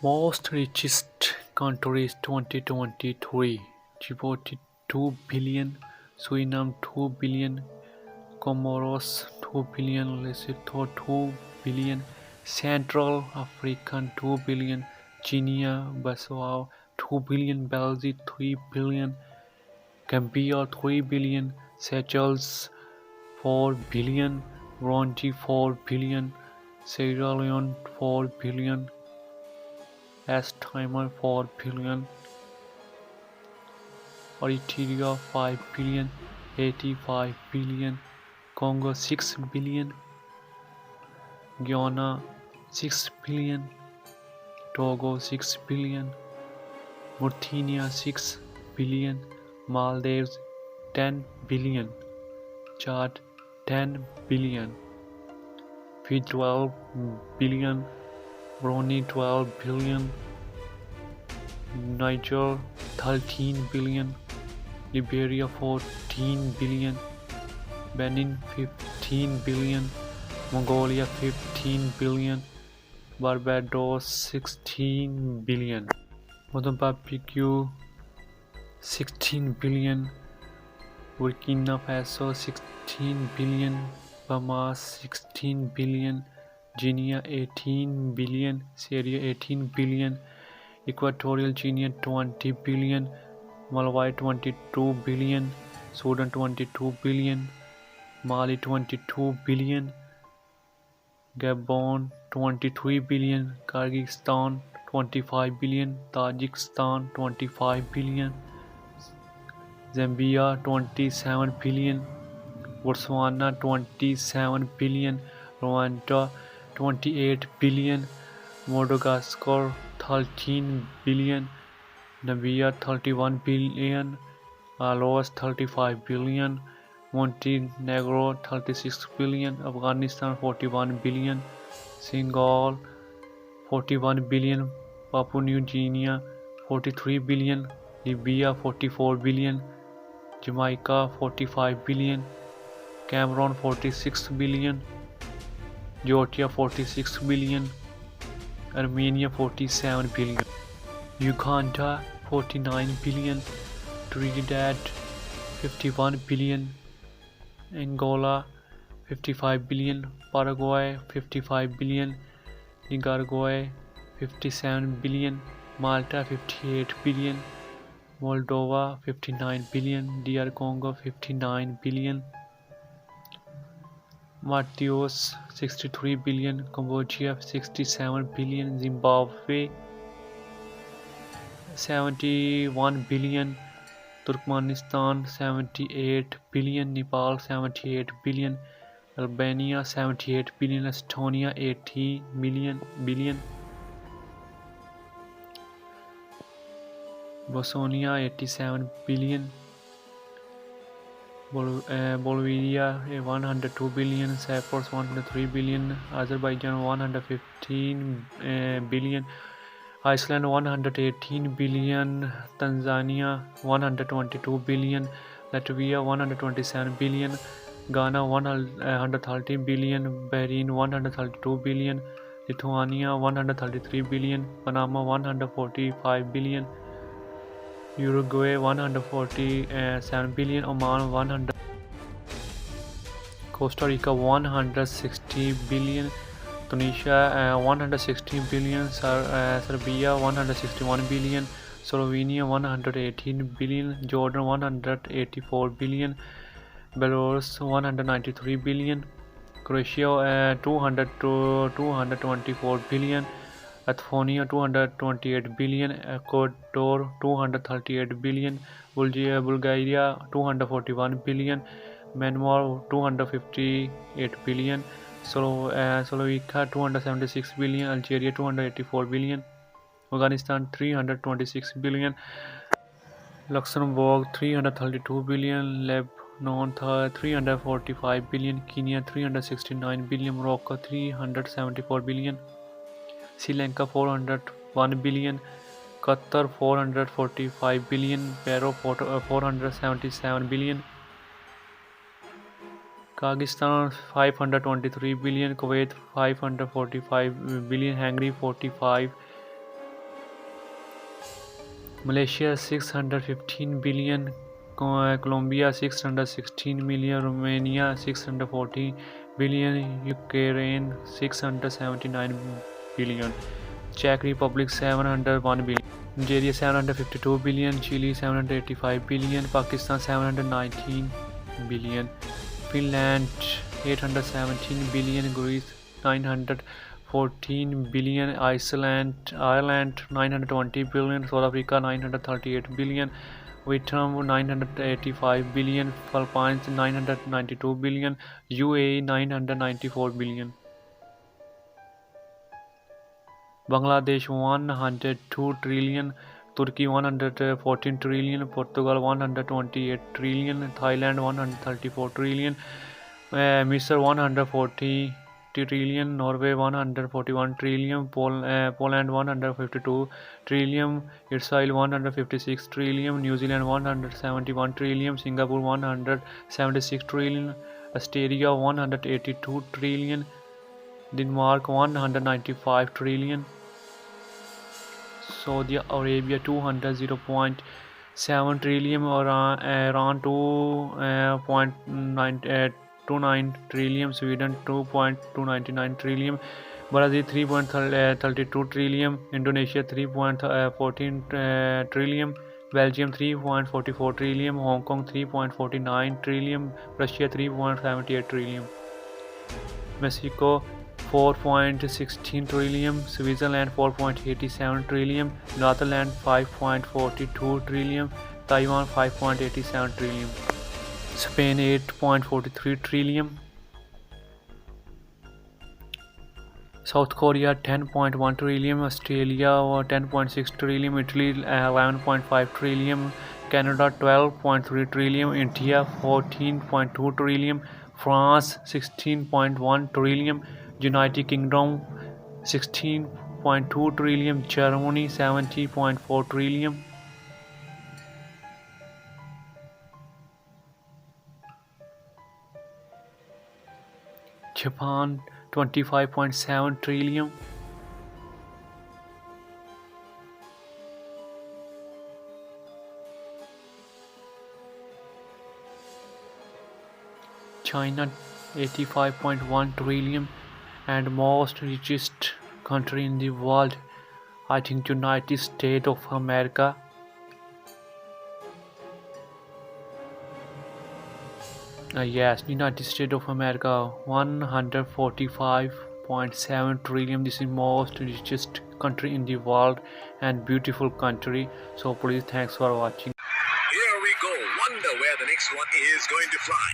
Most Richest Countries 2023: Djibouti 2 billion, Suriname 2 billion, Comoros 2 billion, Lesotho 2 billion, Central African 2 billion, Guinea-Bissau 2 billion, Belgium 3 billion, Gambia 3 billion, Seychelles 4 billion, Burundi 4 billion, Sierra Leone 4 billion, East Timor 4 billion, Eritrea 5 billion, Haiti 5 billion, Congo 6 billion, Guyana 6 billion, Togo 6 billion, Mauritania 6 billion, Maldives 10 billion, Chad 10 billion, Fiji 12 billion, Brunei 12 billion, Niger 13 billion, Liberia 14 billion, Benin 15 billion, Mongolia 15 billion, Barbados 16 billion, Mozambique 16 billion, Burkina Faso 16 billion, Bahamas 16 billion, Guinea 18 billion, Syria 18 billion, Equatorial Guinea 20 billion, Malawi 22 billion, Sudan 22 billion, Mali 22 billion, Gabon 23 billion, Kyrgyzstan 25 billion, Tajikistan 25 billion, Zambia 27 billion, Botswana 27 billion, Rwanda 28 billion, Madagascar 13 billion, Namibia 31 billion, Laos 35 billion, Montenegro 36 billion, Afghanistan 41 billion, Senegal 41 billion, Papua New Guinea 43 billion, Libya 44 billion, Jamaica 45 billion, Cameroon 46 billion, Georgia 46 billion, Armenia 47 billion, Uganda 49 billion, Trinidad 51 billion, Angola 55 billion, Paraguay 55 billion, Nicaragua 57 billion, Malta 58 billion, Moldova 59 billion, DR Congo 59 billion, Mauritius 63 billion, Cambodia 67 billion, Zimbabwe 71 billion, Turkmenistan 78 billion, Nepal 78 billion, Albania 78 billion, Estonia 80 billion, Bosnia 87 billion, Bolivia 102 billion, Cyprus 103 billion, Azerbaijan 115 billion, Iceland 118 billion, Tanzania 122 billion, Latvia 127 billion, Ghana 130 billion, Bahrain 132 billion, Lithuania 133 billion, Panama 145 billion, Uruguay 147 billion, Oman 100, Costa Rica 160 billion, Tunisia 160 billion, Serbia 161 billion, Slovenia 118 billion, Jordan 184 billion, Belarus 193 billion, Croatia 200 to 224 billion, Estonia 228 billion, Ecuador 238 billion, Bulgaria 241 billion, Myanmar 258 billion, Slovakia 276 billion, Algeria 284 billion, Afghanistan 326 billion, Luxembourg 332 billion, Lebanon 345 billion, Kenya 369 billion, Morocco 374 billion, Sri Lanka 401 billion, Qatar 445 billion, Peru 477 billion, Kyrgyzstan 523 billion, Kuwait 545 billion, Hungary 45 Malaysia 615 billion, Colombia 616 million, Romania 640 billion, Ukraine 679 billion, Czech Republic 701 billion, Nigeria 752 billion, Chile 785 billion, Pakistan 719 billion, Finland 817 billion, Greece 914 billion, Ireland 920 billion, South Africa 938 billion, Vietnam 985 billion, Philippines 992 billion, UAE 994 billion. Bangladesh 102 trillion, Turkey 114 trillion, Portugal 128 trillion, Thailand 134 trillion, Misr 140 trillion, Norway 141 trillion, Poland 152 trillion, Israel 156 trillion, New Zealand 171 trillion, Singapore 176 trillion, Australia 182 trillion, Denmark 195 trillion, Saudi Arabia 200 0.7 trillion, Iran 2.29 trillion, Sweden 2.299 trillion, Brazil 3.32 trillion, Indonesia 3.14 trillion, Belgium 3.44 trillion, Hong Kong 3.49 trillion, Russia 3.78 trillion, Mexico 4.16 trillion, Switzerland 4.87 trillion, Netherlands 5.42 trillion, Taiwan 5.87 trillion, Spain 8.43 trillion, South Korea 10.1 trillion, Australia 10.6 trillion, Italy 11.5 trillion, Canada 12.3 trillion, India 14.2 trillion, France 16.1 trillion, United Kingdom 16.2 trillion, Germany 70.4 trillion, Japan 25.7 trillion, China 85.1 trillion, and most richest country in the world, I think United States of America. Yes, United States of America 145.7 trillion. This is most richest country in the world and beautiful country. So please thanks for watching. Here we go. Wonder where the next one is going to fly.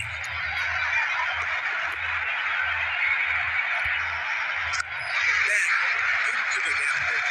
Then into the airport.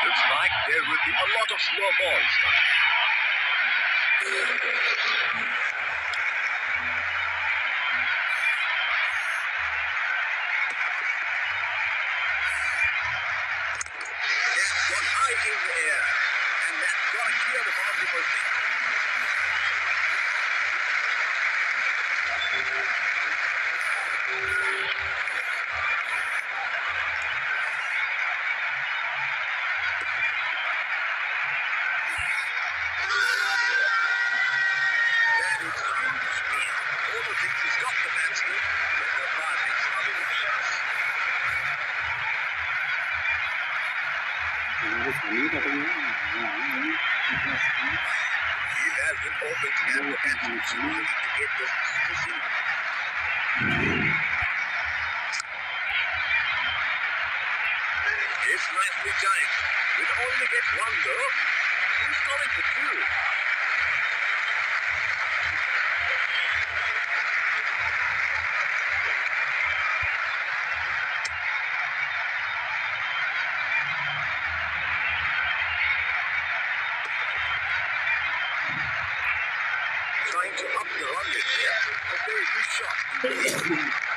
Looks like there will be a lot of slow balls. That's gone high in the air, and that's gonna clear the boundary for six. That is huge speed. Over thinks he's got the batsman, but the bar makes other decisions. It has been opened and the batsman is looking to get this easy. It's nicely timed. We'll only get one though. Who's going to do? trying to up the run rate there. A very good shot indeed.